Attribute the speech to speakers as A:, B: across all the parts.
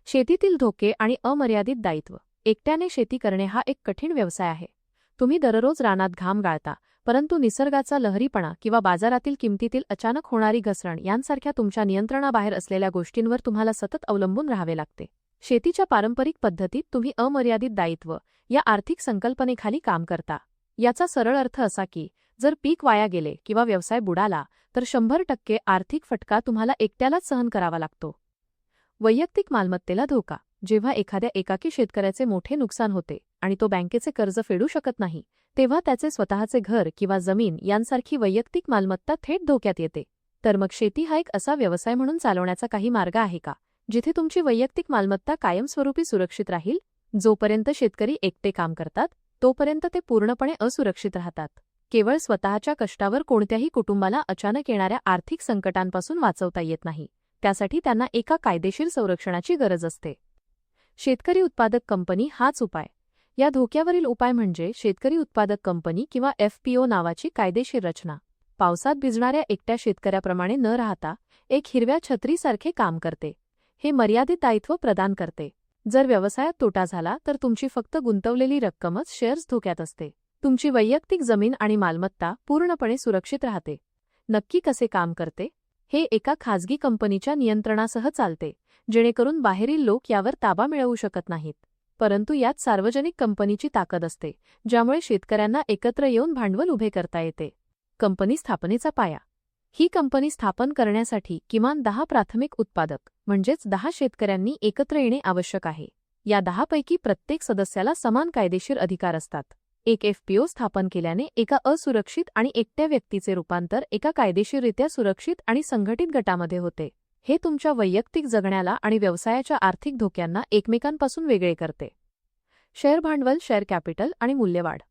A: शेतीतील धोके आणि अमर्यादित दायित्व. एकट्याने शेती करणे हा एक कठीण व्यवसाय आहे. तुम्ही दररोज रानात घाम गाळता, परंतु निसर्गाचा लहरीपणा किंवा बाजारातील किमतीतील अचानक होणारी घसरण यांसारख्या तुमच्या नियंत्रणाबाहेर असलेल्या गोष्टींवर तुम्हाला सतत अवलंबून राहावे लागते. शेतीच्या पारंपरिक पद्धतीत तुम्ही अमर्यादित दायित्व या आर्थिक संकल्पनेखाली काम करता. याचा सरळ अर्थ असा की जर पीक वाया गेले किंवा व्यवसाय बुडाला तर 100% आर्थिक फटका तुम्हाला एकट्यालाच सहन करावा लागतो. वैयक्तिक मालमत्तेला धोका. जेव्हा एखाद्या एकाकी शेतकऱ्याचे मोठे नुकसान होते आणि तो बँकेचे कर्ज फेडू शकत नाही, तेव्हा त्याचे स्वतःचे घर किंवा जमीन यांसारखी वैयक्तिक मालमत्ता थेट धोक्यात येते. तर मग शेती हा एक असा व्यवसाय म्हणून चालवण्याचा काही मार्ग आहे का, जिथे तुमची वैयक्तिक मालमत्ता कायमस्वरूपी सुरक्षित राहील? जोपर्यंत शेतकरी एकटे काम करतात, तोपर्यंत ते पूर्णपणे असुरक्षित राहतात. केवळ स्वतःच्या कष्टावर कोणत्याही कुटुंबाला अचानक येणाऱ्या आर्थिक संकटांपासून वाचवता येत नाही. त्यासाठी त्यांना एका कायदेशीर संरक्षणाची गरज असते. शेतकरी उत्पादक कंपनी हाच उपाय. या धोक्यावरील उपाय म्हणजे शेतकरी उत्पादक कंपनी किंवा FPO नावाची कायदेशीर रचना. पावसात भिजणाऱ्या एकट्या शेतकऱ्याप्रमाणे न राहता एक हिरव्या छत्रीसारखे काम करते. हे मर्यादित दायित्व प्रदान करते. जर व्यवसायात तोटा झाला तर तुमची फक्त गुंतवलेली रक्कमच शेअर्स धोक्यात असते. तुमची वैयक्तिक जमीन आणि मालमत्ता पूर्णपणे सुरक्षित राहते. नक्की कसे काम करते? हे एका खाजगी कंपनीच्या नियंत्रणासह चालते, जेणेकरून बाहेरील लोक यावर ताबा मिळवू शकत नाहीत. परंतु यात सार्वजनिक कंपनीची ताकद असते, ज्यामुळे शेतकऱ्यांना एकत्र येऊन भांडवल उभे करता येते. कंपनी स्थापनेचा पाया. ही कंपनी स्थापन करण्यासाठी किमान 10 प्राथमिक उत्पादक म्हणजेच 10 शेतकऱ्यांनी एकत्र येणे आवश्यक आहे. या 10 पैकी प्रत्येक सदस्याला समान कायदेशीर अधिकार असतात. एक FPO स्थापन केल्याने एका असुरक्षित आणि एकट्या व्यक्तीचे रूपांतर एका कायदेशीररित्या सुरक्षित आणि संघटित गटामध्ये होते. हे तुमच्या वैयक्तिक जगण्याला आणि व्यवसायाच्या आर्थिक धोक्यांना एकमेकांपासून वेगळे करते. शेअर भांडवल, शेअर कॅपिटल आणि मूल्यवाढ.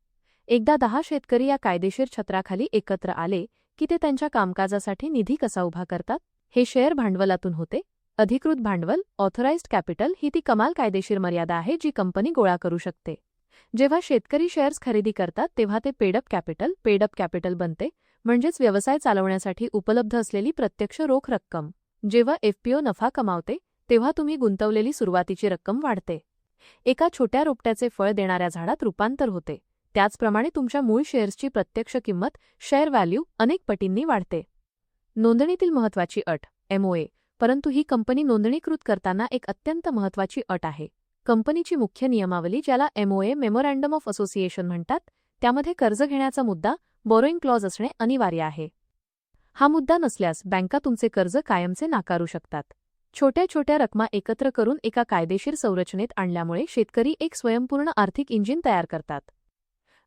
A: एकदा 10 शेतकरी या कायदेशीर छत्राखाली एकत्र आले की ते त्यांच्या कामकाजासाठी निधी कसा उभा करतात, हे शेअर भांडवलातून होते. अधिकृत भांडवल, ऑथराइज्ड कॅपिटल ही ती कमाल कायदेशीर मर्यादा आहे जी कंपनी गोळा करू शकते. जेव्हा शेतकरी शेअर्स खरेदी करतात तेव्हा ते पेडअप कॅपिटल बनते, म्हणजेच व्यवसाय चालवण्यासाठी उपलब्ध असलेली प्रत्यक्ष रोख रक्कम. जेव्हा FPO नफा कमावते तेव्हा तुम्ही गुंतवलेली सुरुवातीची रक्कम वाढते. एका छोट्या रोपट्याचे फळ देणाऱ्या झाडात रूपांतर होते. त्याचप्रमाणे तुमच्या मूळ शेअर्सची प्रत्यक्ष किंमत, शेअर व्हॅल्यू अनेक पटींनी वाढते. नोंदणीतील महत्त्वाची अट, MOA. परंतु ही कंपनी नोंदणीकृत करताना एक अत्यंत महत्त्वाची अट आहे. कंपनीची मुख्य नियमावली, ज्याला MOA मेमोरँडम ऑफ असोसिएशन म्हणतात, त्यामध्ये कर्ज घेण्याचा मुद्दा, बॉरोइंग क्लॉज असणे अनिवार्य आहे. हा मुद्दा नसल्यास बँका तुमचे कर्ज कायमचे नाकारू शकतात. छोट्या छोट्या रकमा एकत्र करून एका कायदेशीर संरचनेत आणल्यामुळे शेतकरी एक स्वयंपूर्ण आर्थिक इंजिन तयार करतात.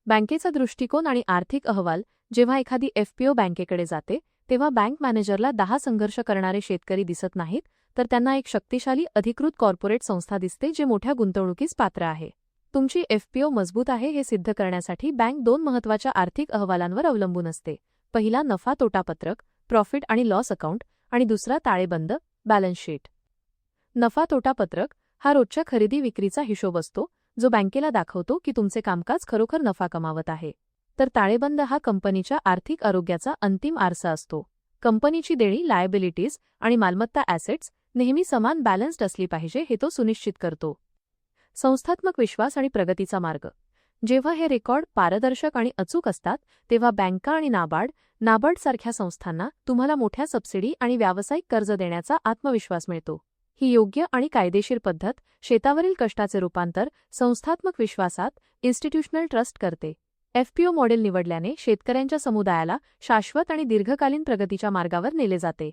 A: बँकेचा दृष्टिकोन आणि आर्थिक अहवाल. जेव्हा एखादी FPO बँकेकडे जाते तेव्हा बँक मॅनेजरला 10 संघर्ष करणारे शेतकरी दिसत नाहीत, तर त्यांना एक शक्तिशाली अधिकृत कॉर्पोरेट संस्था दिसते जे मोठ्या गुंतवणुकीस पात्र आहे. तुमची FPO मजबूत आहे हे सिद्ध करण्यासाठी बँक 2 महत्त्वाच्या आर्थिक अहवालांवर अवलंबून असते. पहिला नफा तोटा पत्रक, प्रॉफिट आणि लॉस अकाउंट, आणि दुसरा ताळेबंद, बॅलन्स शीट. नफा तोटा पत्रक हा रोजच्या खरेदी विक्रीचा हिशोब असतो, जो बँकेला दाखवतो की तुमचे कामकाज खरोखर नफा कमावत आहे. तर ताळेबंद हा कंपनीच्या आर्थिक आरोग्याचा अंतिम आरसा असतो. कंपनीची देणी, लायबिलिटीज आणि मालमत्ता ॲसेट्स नेहमी समान बॅलन्स्ड असली पाहिजे हे तो सुनिश्चित करतो. संस्थात्मक विश्वास आणि प्रगतीचा मार्ग. जेव्हा हे रेकॉर्ड पारदर्शक आणि अचूक असतात तेव्हा बँका आणि नाबार्ड सारख्या संस्थांना तुम्हाला मोठ्या सबसिडी आणि व्यावसायिक कर्ज देण्याचा आत्मविश्वास मिळतो. ही योग्य आणि कायदेशीर पद्धत शेतावरील कष्टाचे रूपांतर संस्थात्मक विश्वासात, इन्स्टिट्यूशनल ट्रस्ट करते. FPO मॉडेल निवडल्याने शेतकऱ्यांच्या समुदायाला शाश्वत आणि दीर्घकालीन प्रगतीच्या मार्गावर नेले जाते.